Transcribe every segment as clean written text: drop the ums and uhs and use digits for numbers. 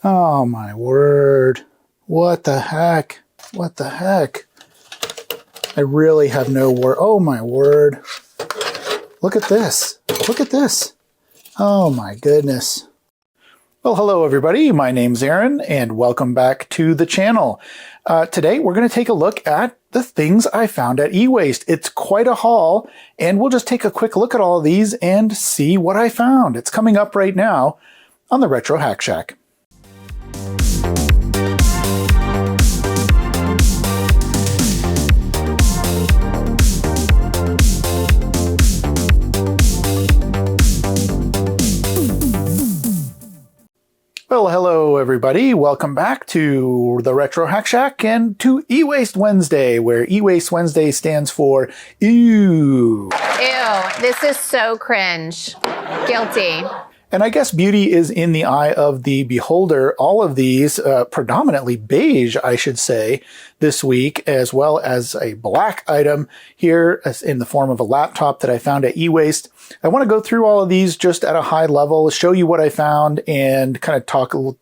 Oh my word. What the heck? What the heck? I really have no word. Oh my word. Look at this. Look at this. Oh my goodness. Well, hello everybody. My name's Aaron and welcome back to the channel. Today we're going to take a look at the things I found at eWaste. It's quite a haul and we'll just take a quick look at all of these and see what I found. It's coming up right now on the Retro Hack Shack. Well, hello everybody. Welcome back to the Retro Hack Shack and to eWaste Wednesday, where eWaste Wednesday stands for ew. Ew, this is so cringe. Guilty. And I guess beauty is in the eye of the beholder. All of these, predominantly beige, I should say, this week, as well as a black item here in the form of a laptop that I found at eWaste. I want to go through all of these just at a high level, show you what I found, and kind of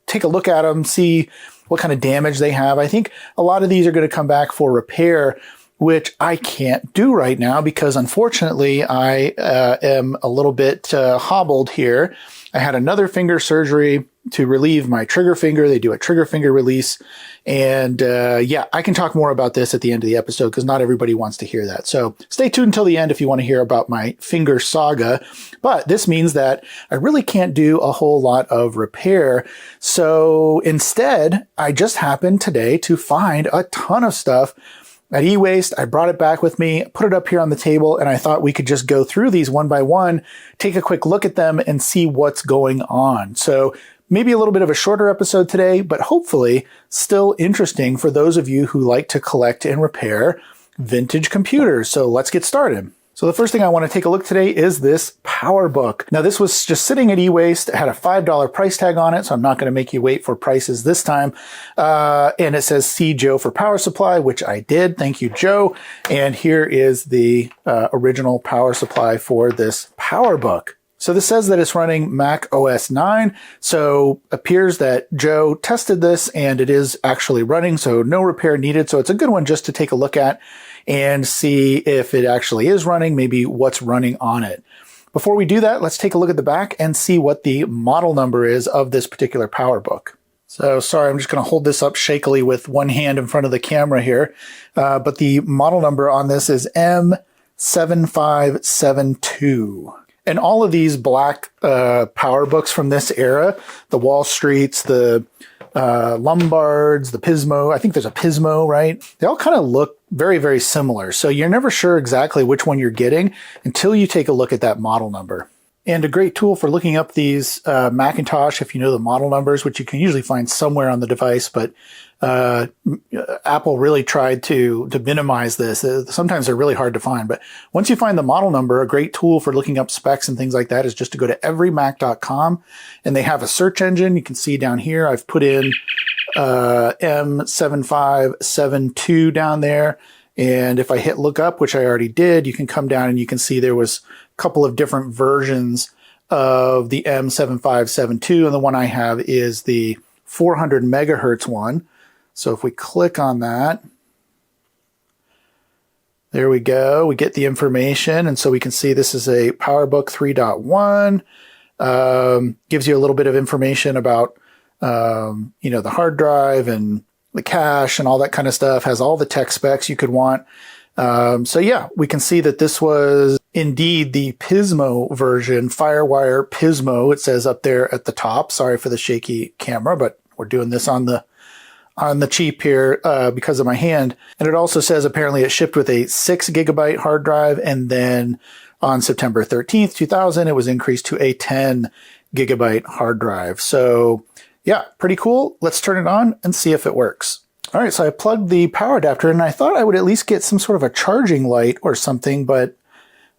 take a look at them, see what kind of damage they have. I think a lot of these are going to come back for repair, which I can't do right now because unfortunately I am a little bit hobbled here. I had another finger surgery to relieve my trigger finger. They do a trigger finger release. And yeah, I can talk more about this at the end of the episode because not everybody wants to hear that. So stay tuned until the end if you want to hear about my finger saga. But this means that I really can't do a whole lot of repair. So instead, I just happened today to find a ton of stuff at eWaste. I brought it back with me, put it up here on the table, and I thought we could just go through these one by one, take a quick look at them, and see what's going on. So maybe a little bit of a shorter episode today, but hopefully still interesting for those of you who like to collect and repair vintage computers. So let's get started. So the first thing I want to take a look today is this Powerbook. Now this was just sitting at eWaste. It had a $5 price tag on it, so I'm not going to make you wait for prices this time. And it says see Joe for power supply, which I did. Thank you, Joe. And here is the original power supply for this Powerbook. So this says that it's running Mac OS 9. So appears that Joe tested this and it is actually running. So no repair needed. So it's a good one just to take a look at and see if it actually is running, maybe what's running on it. Before we do that, let's take a look at the back and see what the model number is of this particular Powerbook. So sorry, I'm just going to hold this up shakily with one hand in front of the camera here. But the model number on this is M7572. And all of these black Powerbooks from this era, the Wall Streets, the Lombards, the Pismo, I think there's a Pismo, right? They all kind of look very, very similar. So you're never sure exactly which one you're getting until you take a look at that model number. And a great tool for looking up these Macintosh, if you know the model numbers, which you can usually find somewhere on the device, but Apple really tried to minimize this. Sometimes they're really hard to find, but once you find the model number, a great tool for looking up specs and things like that is just to go to everymac.com, and they have a search engine. You can see down here, I've put in M7572 down there. And if I hit look up, which I already did, you can come down and you can see there was a couple of different versions of the M7572. And the one I have is the 400 megahertz one. So if we click on that, there we go. We get the information. And so we can see this is a Powerbook 3.1. Gives you a little bit of information about, the hard drive and the cache and all that kind of stuff. Has all the tech specs you could want. So yeah, we can see that this was indeed the Pismo version, Firewire Pismo. It says up there at the top. Sorry for the shaky camera, but we're doing this on the cheap here because of my hand. And it also says apparently it shipped with a 6 gigabyte hard drive. And then on September 13th, 2000, it was increased to a 10 gigabyte hard drive. So yeah, pretty cool. Let's turn it on and see if it works. All right, so I plugged the power adapter and I thought I would at least get some sort of a charging light or something, but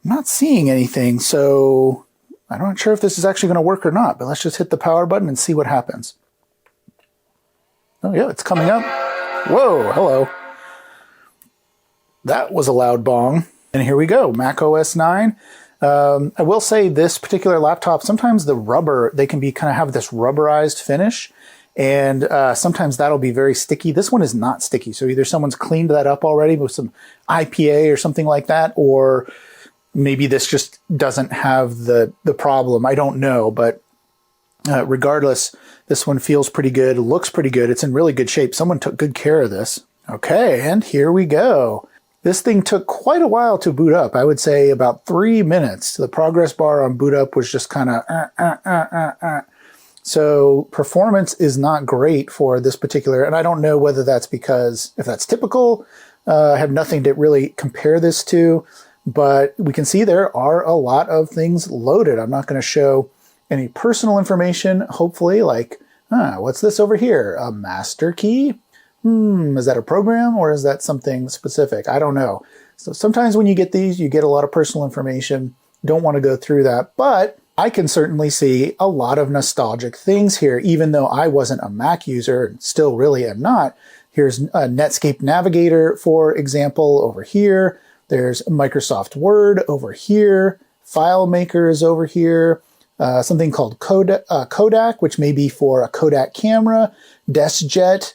I'm not seeing anything. So I'm not sure if this is actually going to work or not, but let's just hit the power button and see what happens. Oh yeah, it's coming up. Whoa, hello. That was a loud bong. And here we go, Mac OS 9. I will say this particular laptop, sometimes the rubber, they can be kind of have this rubberized finish. And sometimes that'll be very sticky. This one is not sticky. So either someone's cleaned that up already with some IPA or something like that, or maybe this just doesn't have the problem. I don't know, but regardless, this one feels pretty good, looks pretty good. It's in really good shape. Someone took good care of this. Okay, and here we go. This thing took quite a while to boot up. I would say about 3 minutes. The progress bar on boot up was just kind of So performance is not great for this particular, and I don't know whether that's because, if that's typical, I have nothing to really compare this to, but we can see there are a lot of things loaded. I'm not going to show any personal information, hopefully, like, what's this over here? A master key? Is that a program or is that something specific? I don't know. So sometimes when you get these, you get a lot of personal information. Don't want to go through that, but I can certainly see a lot of nostalgic things here, even though I wasn't a Mac user and still really am not. Here's a Netscape Navigator, for example, over here. There's Microsoft Word over here. FileMaker is over here. Something called Kodak, which may be for a Kodak camera. DeskJet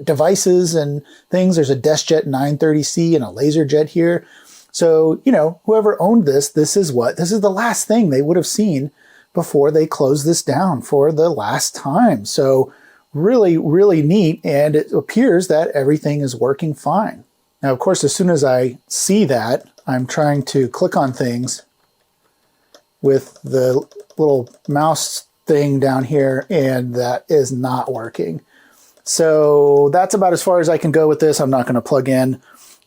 devices and things. There's a DeskJet 930C and a LaserJet here. So, you know, whoever owned this is the last thing they would have seen before they closed this down for the last time. So really, really neat. And it appears that everything is working fine. Now, of course, as soon as I see that, I'm trying to click on things with the little mouse thing down here, and that is not working. So that's about as far as I can go with this. I'm not going to plug in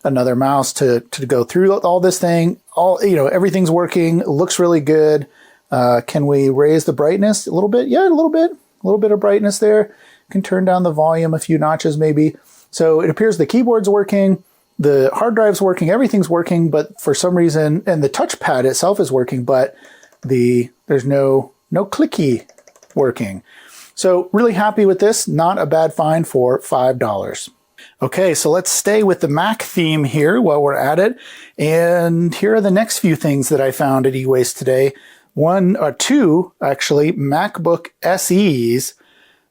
another mouse to go through all this thing. Everything's working. It looks really good. Can we raise the brightness a little bit? Yeah, a little bit of brightness there. Can turn down the volume a few notches maybe. So it appears the keyboard's working, the hard drive's working, everything's working, but for some reason, and the touchpad itself is working, but there's no clicky working. So really happy with this. Not a bad find for $5. Okay, so let's stay with the Mac theme here while we're at it. And here are the next few things that I found at eWaste today. Two, actually, MacBook SEs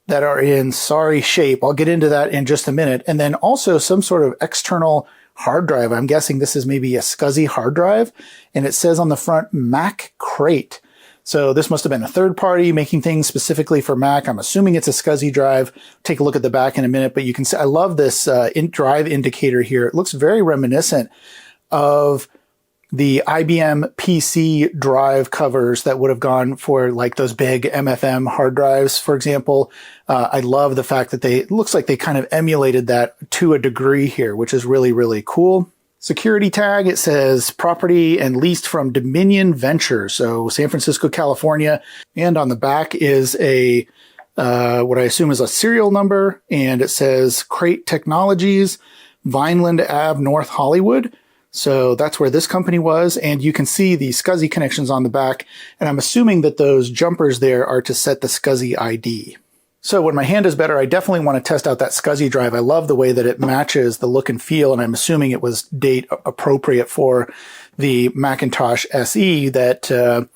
that are in sorry shape. I'll get into that in just a minute. And then also some sort of external hard drive. I'm guessing this is maybe a SCSI hard drive. And it says on the front, Mac Crate. So this must have been a third party making things specifically for Mac. I'm assuming it's a SCSI drive. Take a look at the back in a minute, but you can see, I love this drive indicator here. It looks very reminiscent of the IBM PC drive covers that would have gone for like those big MFM hard drives, for example. I love the fact that it looks like they kind of emulated that to a degree here, which is really, really cool. Security tag, it says property and leased from Dominion Ventures, so San Francisco, California. And on the back is what I assume is a serial number, and it says Crate Technologies, Vineland Ave, North Hollywood. So that's where this company was, and you can see the SCSI connections on the back, and I'm assuming that those jumpers there are to set the SCSI ID. So when my hand is better, I definitely want to test out that SCSI drive. I love the way that it matches the look and feel, and I'm assuming it was date appropriate for the Macintosh SE that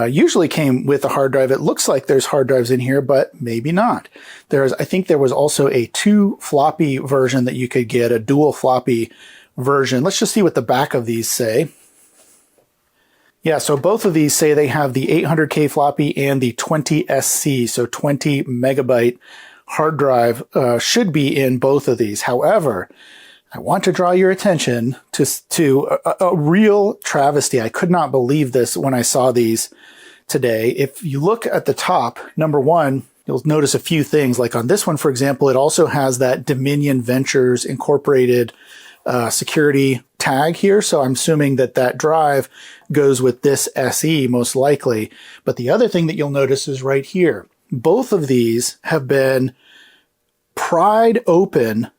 usually came with a hard drive. It looks like there's hard drives in here, but maybe not. I think there was also a 2 floppy version that you could get, a dual floppy version. Let's just see what the back of these say. Yeah, so both of these say they have the 800K floppy and the 20SC, so 20 megabyte hard drive should be in both of these. However, I want to draw your attention to a real travesty. I could not believe this when I saw these today. If you look at the top, number one, you'll notice a few things. Like on this one, for example, it also has that Dominion Ventures Incorporated security tag here. So I'm assuming that drive goes with this SE most likely. But the other thing that you'll notice is right here. Both of these have been pried open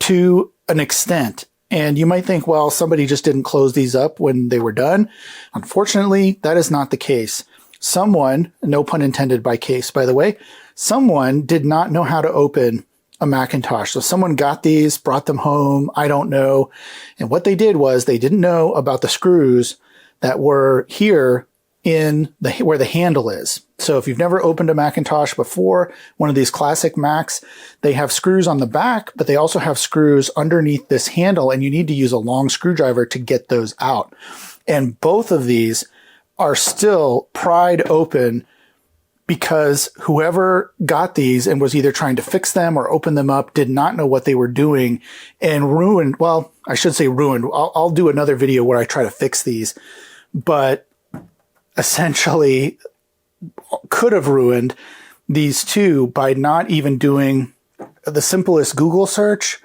to an extent. And you might think, well, somebody just didn't close these up when they were done. Unfortunately, that is not the case. Someone, no pun intended by case, by the way, someone did not know how to open a Macintosh. So someone got these, brought them home, I don't know. And what they did was they didn't know about the screws that were here in where the handle is. So if you've never opened a Macintosh before, one of these classic Macs, they have screws on the back, but they also have screws underneath this handle, and you need to use a long screwdriver to get those out. And both of these are still pried open because whoever got these and was either trying to fix them or open them up did not know what they were doing and ruined, well, I should say ruined. I'll do another video where I try to fix these, but essentially could have ruined these two by not even doing the simplest Google search.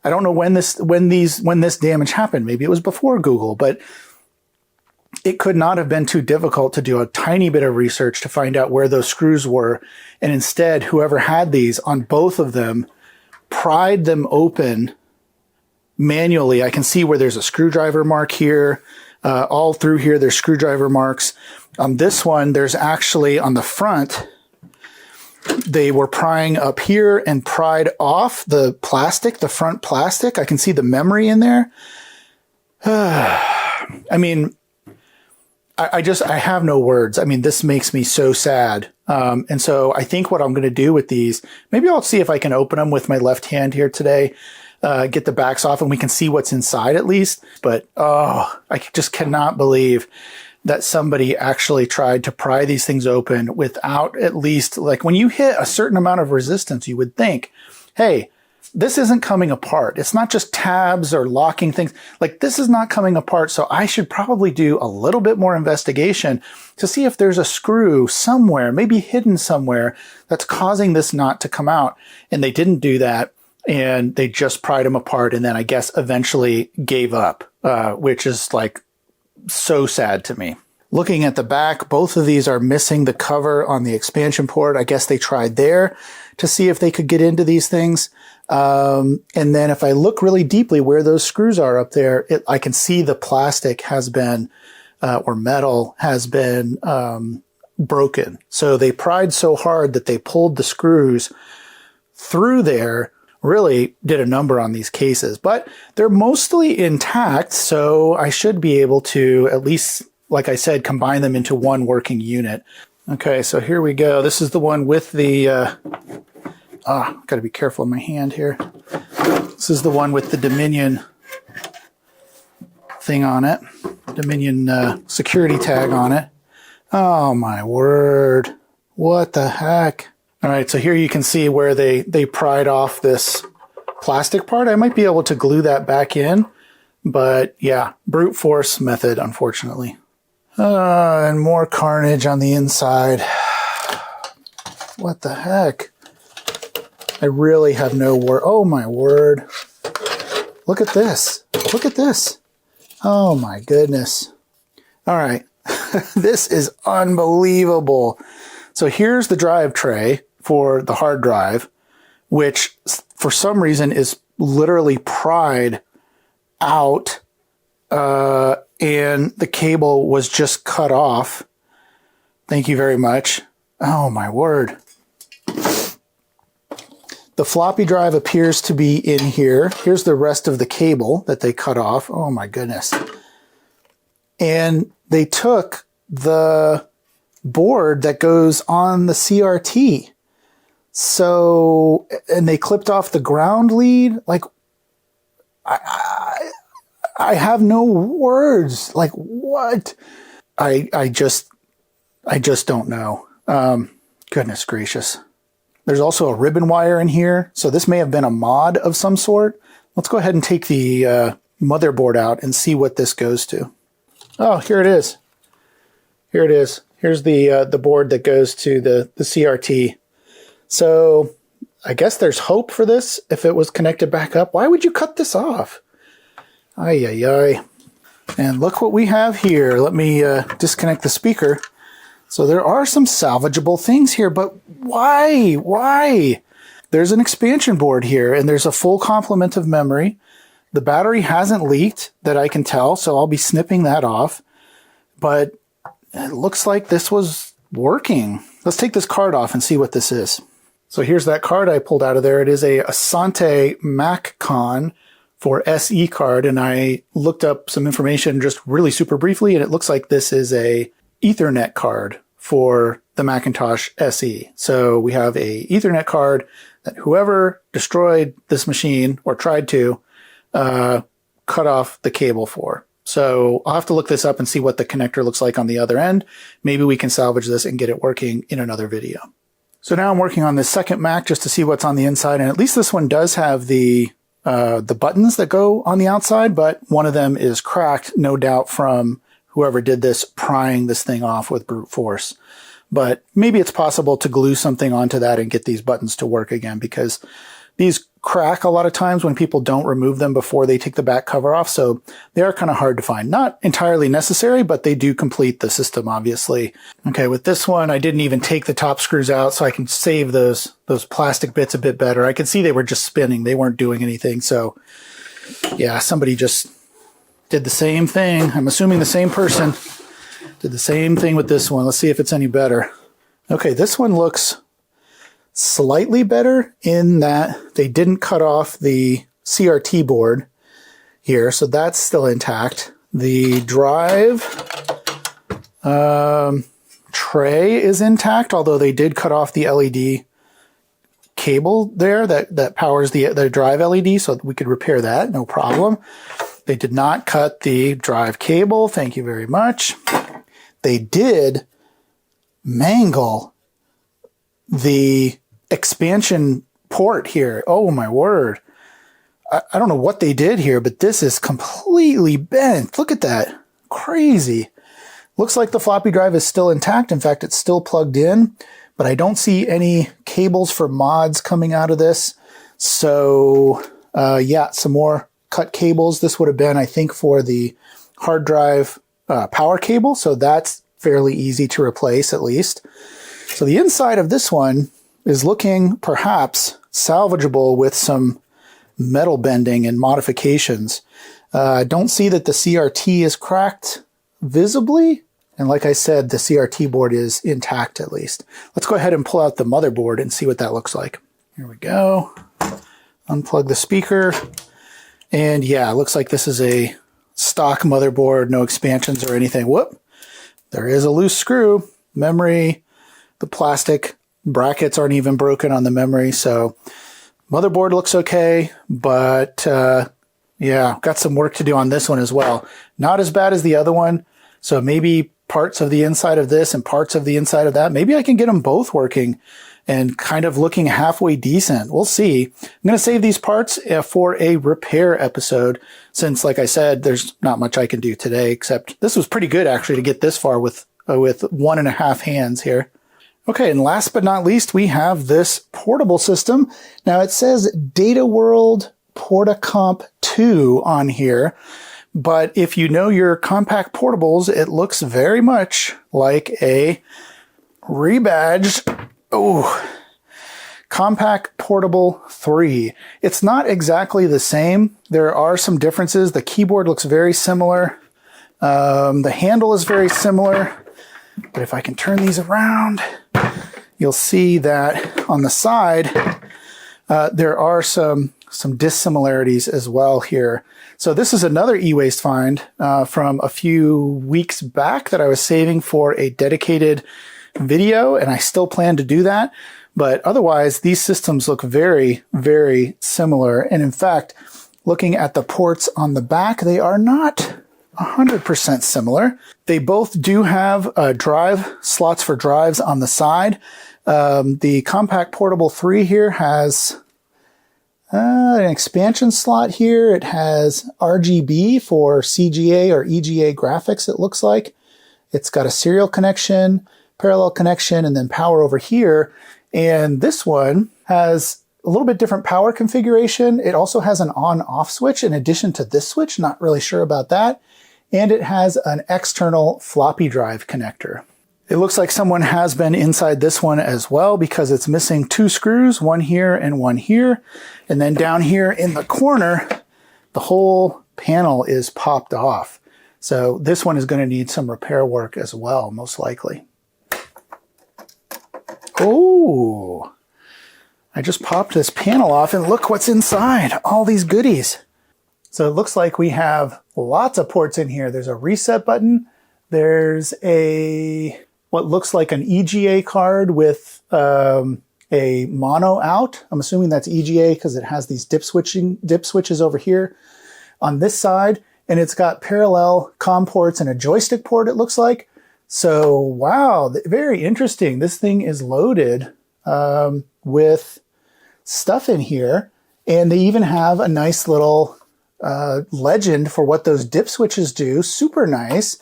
I don't know when this damage happened. Maybe it was before Google, but it could not have been too difficult to do a tiny bit of research to find out where those screws were. And instead, whoever had these on both of them pried them open manually. I can see where there's a screwdriver mark here. All through here, there's screwdriver marks. On this one, there's actually on the front, they were prying up here and pried off the plastic, the front plastic. I can see the memory in there. I mean, I have no words. I mean, this makes me so sad. And so I think what I'm going to do with these, maybe I'll see if I can open them with my left hand here today, get the backs off and we can see what's inside at least. But, I just cannot believe that somebody actually tried to pry these things open without at least, like, when you hit a certain amount of resistance, you would think, hey, this isn't coming apart. It's not just tabs or locking things. Like, this is not coming apart. So I should probably do a little bit more investigation to see if there's a screw somewhere, maybe hidden somewhere, that's causing this knot to come out. And they didn't do that. And they just pried them apart and then I guess eventually gave up, which is like so sad to me. Looking at the back, both of these are missing the cover on the expansion port. I guess they tried there to see if they could get into these things. And then if I look really deeply where those screws are up there, I can see the plastic has been, or metal has been, broken. So they pried so hard that they pulled the screws through there, really did a number on these cases, but they're mostly intact. So I should be able to at least, like I said, combine them into one working unit. Okay, so here we go. This is the one with the, got to be careful in my hand here. This is the one with the Dominion thing on it. Dominion security tag on it. Oh my word. What the heck? All right, so here you can see where they pried off this plastic part. I might be able to glue that back in, but yeah, brute force method, unfortunately. And more carnage on the inside. What the heck? I really have no word. Oh my word. Look at this. Look at this. Oh my goodness. All right. This is unbelievable. So here's the drive tray for the hard drive, which for some reason is literally pried out, and the cable was just cut off. Thank you very much. Oh my word. The floppy drive appears to be in here. Here's the rest of the cable that they cut off. Oh my goodness. And they took the board that goes on the CRT. So, and they clipped off the ground lead. Like, I have no words. Like, what? I just don't know. Goodness gracious. There's also a ribbon wire in here. So this may have been a mod of some sort. Let's go ahead and take the motherboard out and see what this goes to. Oh, here it is. Here it is. Here's the board that goes to the CRT. So I guess there's hope for this if it was connected back up. Why would you cut this off? Ay, ay, ay. And look what we have here. Let me disconnect the speaker. So there are some salvageable things here, but why? Why? There's an expansion board here, and there's a full complement of memory. The battery hasn't leaked that I can tell, so I'll be snipping that off. But it looks like this was working. Let's take this card off and see what this is. So here's that card I pulled out of there. It is a Asante MacCon for SE card, and I looked up some information just really super briefly, and it looks like this is a Ethernet card for the Macintosh SE. So we have a Ethernet card that whoever destroyed this machine or tried to cut off the cable for. So I'll have to look this up and see what the connector looks like on the other end. Maybe we can salvage this and get it working in another video. So now I'm working on this second Mac just to see what's on the inside, and at least this one does have the buttons that go on the outside, but one of them is cracked, no doubt from whoever did this prying this thing off with brute force. But maybe it's possible to glue something onto that and get these buttons to work again, because these crack a lot of times when people don't remove them before they take the back cover off, so they are kind of hard to find. Not entirely necessary, but they do complete the system, obviously. Okay, with this one, I didn't even take the top screws out, so I can save those plastic bits a bit better. I could see they were just spinning. They weren't doing anything, so yeah, somebody just did the same thing. I'm assuming the same person did the same thing with this one. Let's see if it's any better. Okay, this one looks slightly better in that they didn't cut off the CRT board here, so that's still intact. The drive tray is intact, although they did cut off the LED cable there that powers the drive LED, so we could repair that, no problem. They did not cut the drive cable, thank you very much. They did mangle the expansion port here. Oh my word. I don't know what they did here, but this is completely bent. Look at that. Crazy. Looks like the floppy drive is still intact. In fact, it's still plugged in, but I don't see any cables for mods coming out of this. So yeah, some more cut cables. This would have been, I think, for the hard drive power cable. So that's fairly easy to replace, at least. So the inside of this one is looking perhaps salvageable with some metal bending and modifications. I don't see that the CRT is cracked visibly. And like I said, the CRT board is intact at least. Let's go ahead and pull out the motherboard and see what that looks like. Here we go. Unplug the speaker. And yeah, it looks like this is a stock motherboard, no expansions or anything. Whoop. There is a loose screw. Memory, the plastic brackets aren't even broken on the memory, so motherboard looks okay, but yeah, got some work to do on this one as well. Not as bad as the other one, so maybe parts of the inside of this and parts of the inside of that, maybe I can get them both working and kind of looking halfway decent. We'll see. I'm going to save these parts for a repair episode, since, like I said, there's not much I can do today, except this was pretty good actually to get this far with 1.5 hands here. Okay, and last but not least, we have this portable system. Now it says DataWorld Portacomp 2 on here, but if you know your Compaq portables, it looks very much like a rebadged, Compaq Portable III. It's not exactly the same. There are some differences. The keyboard looks very similar. The handle is very similar. But if I can turn these around, you'll see that on the side, there are some dissimilarities as well here. So this is another e-waste find from a few weeks back that I was saving for a dedicated video, and I still plan to do that. But otherwise, these systems look very, very similar. And in fact, looking at the ports on the back, they are not 100% similar. They both do have drive slots for drives on the side. The Compaq Portable III here has an expansion slot here. It has RGB for CGA or EGA graphics, it looks like. It's got a serial connection, parallel connection, and then power over here. And this one has a little bit different power configuration. It also has an on-off switch in addition to this switch. Not really sure about that. And it has an external floppy drive connector. It looks like someone has been inside this one as well, because it's missing 2 screws, one here and one here. And then down here in the corner, the whole panel is popped off. So this one is going to need some repair work as well, most likely. Oh, I just popped this panel off and look what's inside, all these goodies. So it looks like we have lots of ports in here. There's a reset button. There's what looks like an EGA card with a mono out. I'm assuming that's EGA because it has these dip switches over here on this side. And it's got parallel COM ports and a joystick port, it looks like. So, wow, very interesting. This thing is loaded with stuff in here. And they even have a nice little legend for what those dip switches do. Super nice.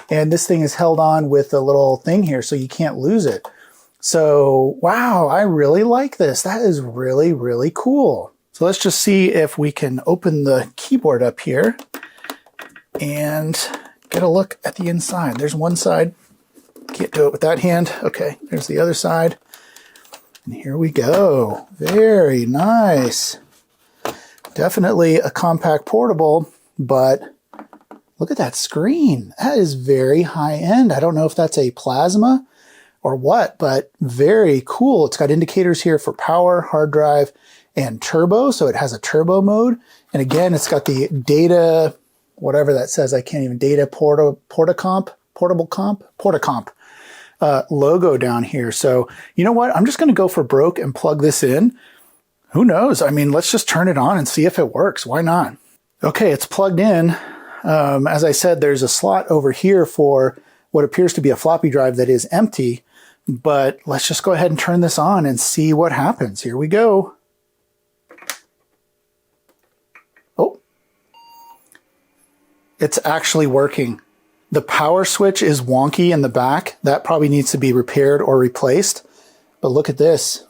And this thing is held on with a little thing here so you can't lose it. So, wow, I really like this. That is really, really cool. So let's just see if we can open the keyboard up here and get a look at the inside. There's one side. Can't do it with that hand. Okay, there's the other side. And here we go. Very nice. Definitely a Compaq portable, but look at that screen. That is very high end. I don't know if that's a plasma or what, but very cool. It's got indicators here for power, hard drive, and turbo. So it has a turbo mode. And again, it's got the data, whatever that says, I can't even, data Portacomp logo down here. So you know what? I'm just going to go for broke and plug this in. Who knows? I mean, let's just turn it on and see if it works. Why not? Okay, it's plugged in. As I said, there's a slot over here for what appears to be a floppy drive that is empty. But let's just go ahead and turn this on and see what happens. Here we go. Oh, it's actually working. The power switch is wonky in the back. That probably needs to be repaired or replaced. But look at this.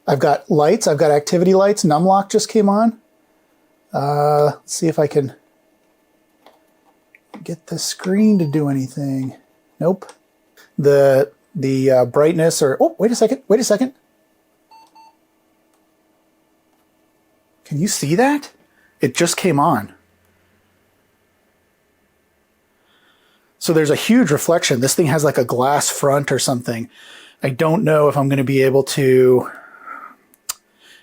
I've got lights. I've got activity lights. Numlock just came on. Let's see if I can get the screen to do anything. Nope. The brightness or... Oh, wait a second. Can you see that? It just came on. So there's a huge reflection. This thing has like a glass front or something. I don't know if I'm going to be able to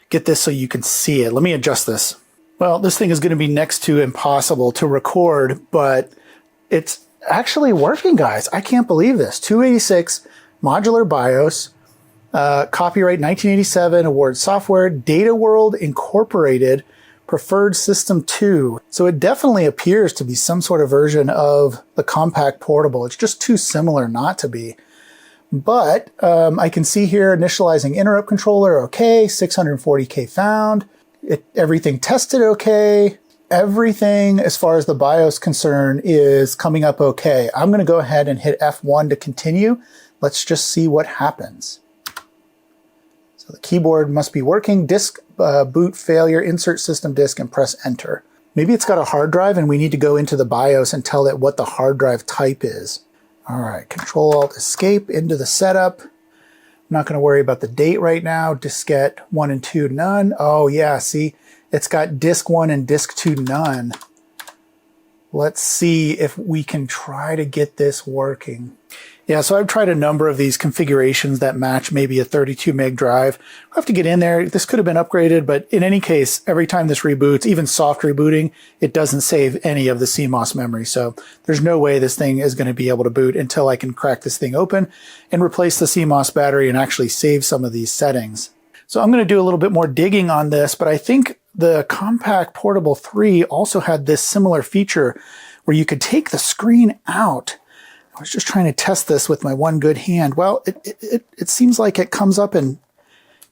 get this so you can see it. Let me adjust this. Well, this thing is going to be next to impossible to record, but it's actually working, guys. I can't believe this. 286 modular BIOS, copyright 1987, award software, DataWorld Incorporated, preferred system 2. So it definitely appears to be some sort of version of the Compaq portable. It's just too similar not to be. But I can see here initializing interrupt controller, okay, 640K found. Everything tested okay. Everything as far as the BIOS concern is coming up okay. I'm going to go ahead and hit F1 to continue. Let's just see what happens. So the keyboard must be working. Disk boot failure, insert system disk and press enter. Maybe it's got a hard drive and we need to go into the BIOS and tell it what the hard drive type is. All right, Control-Alt-Escape into the setup. I'm not going to worry about the date right now. Diskette 1 and 2, none. Oh yeah, see, it's got disk 1 and disk 2, none. Let's see if we can try to get this working. Yeah, so I've tried a number of these configurations that match maybe a 32 meg drive. I'll have to get in there. This could have been upgraded, but in any case, every time this reboots, even soft rebooting, it doesn't save any of the CMOS memory. So there's no way this thing is going to be able to boot until I can crack this thing open and replace the CMOS battery and actually save some of these settings. So I'm going to do a little bit more digging on this, but I think the Compaq Portable 3 also had this similar feature where you could take the screen out. I was just trying to test this with my one good hand. Well, it seems like it comes up and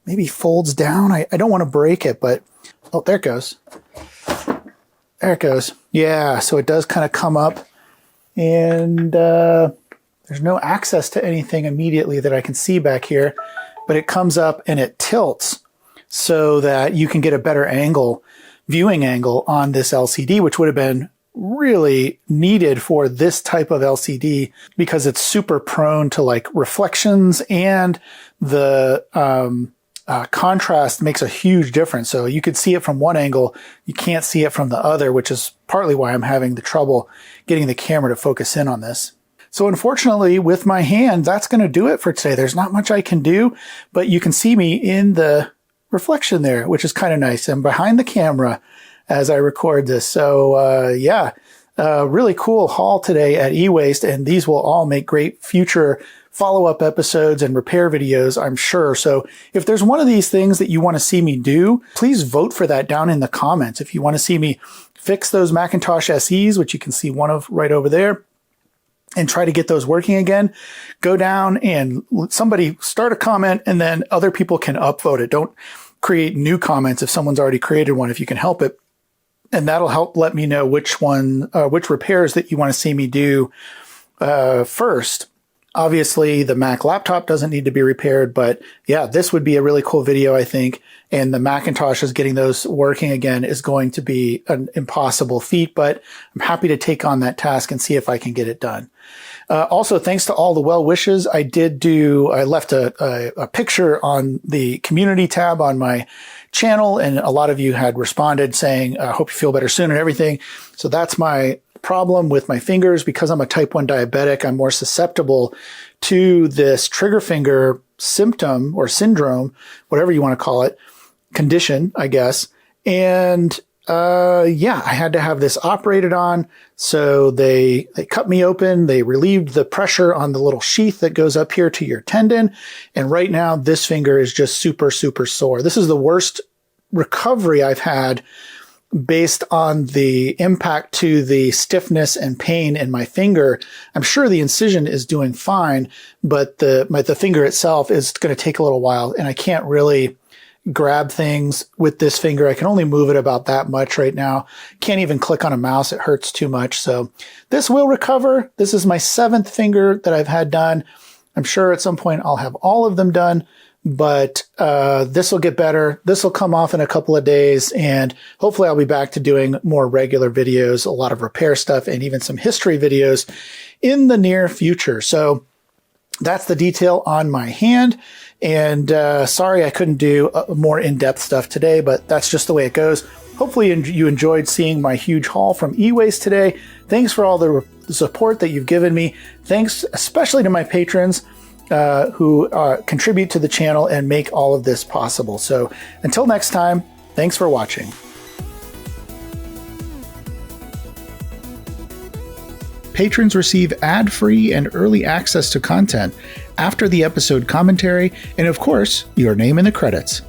maybe folds down. I don't want to break it, but... Oh, there it goes. There it goes. Yeah, so it does kind of come up. And there's no access to anything immediately that I can see back here. But it comes up and it tilts so that you can get a better angle, viewing angle on this LCD, which would have been really needed for this type of LCD because it's super prone to like reflections, and the contrast makes a huge difference. So you could see it from one angle, you can't see it from the other, which is partly why I'm having the trouble getting the camera to focus in on this. So unfortunately, with my hand, that's going to do it for today. There's not much I can do, but you can see me in the reflection there, which is kind of nice. I'm behind the camera as I record this. So yeah, really cool haul today at eWaste, and these will all make great future follow-up episodes and repair videos, I'm sure. So if there's one of these things that you want to see me do, please vote for that down in the comments. If you want to see me fix those Macintosh SEs, which you can see one of right over there, and try to get those working again, go down and somebody start a comment, and then other people can upvote it. Don't create new comments if someone's already created one, if you can help it. And that'll help let me know which repairs that you want to see me do first. Obviously, the Mac laptop doesn't need to be repaired, but yeah, this would be a really cool video, I think. And the Macintoshes, getting those working again is going to be an impossible feat, but I'm happy to take on that task and see if I can get it done. Also, thanks to all the well wishes, I left a picture on the community tab on my channel, and a lot of you had responded saying, I hope you feel better soon and everything. So that's my problem with my fingers. Because I'm a type 1 diabetic, I'm more susceptible to this trigger finger symptom or syndrome, whatever you want to call it, condition, I guess. And yeah, I had to have this operated on. So they cut me open. They relieved the pressure on the little sheath that goes up here to your tendon. And right now, this finger is just super, super sore. This is the worst recovery I've had based on the impact to the stiffness and pain in my finger. I'm sure the incision is doing fine, but the finger itself is going to take a little while, and I can't really grab things with this finger. I can only move it about that much right now. Can't even click on a mouse. It hurts too much. So this will recover. This is my 7th finger that I've had done. I'm sure at some point I'll have all of them done, but this will get better. This will come off in a couple of days, and hopefully I'll be back to doing more regular videos, a lot of repair stuff, and even some history videos in the near future. So that's the detail on my hand. And sorry I couldn't do more in-depth stuff today, but that's just the way it goes. Hopefully you enjoyed seeing my huge haul from eWaste today. Thanks for all the support that you've given me. Thanks especially to my patrons who contribute to the channel and make all of this possible. So until next time, thanks for watching. Patrons receive ad-free and early access to content after the episode commentary, and of course, your name in the credits.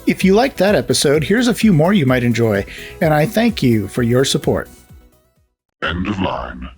If you liked that episode, here's a few more you might enjoy, and I thank you for your support. End of line.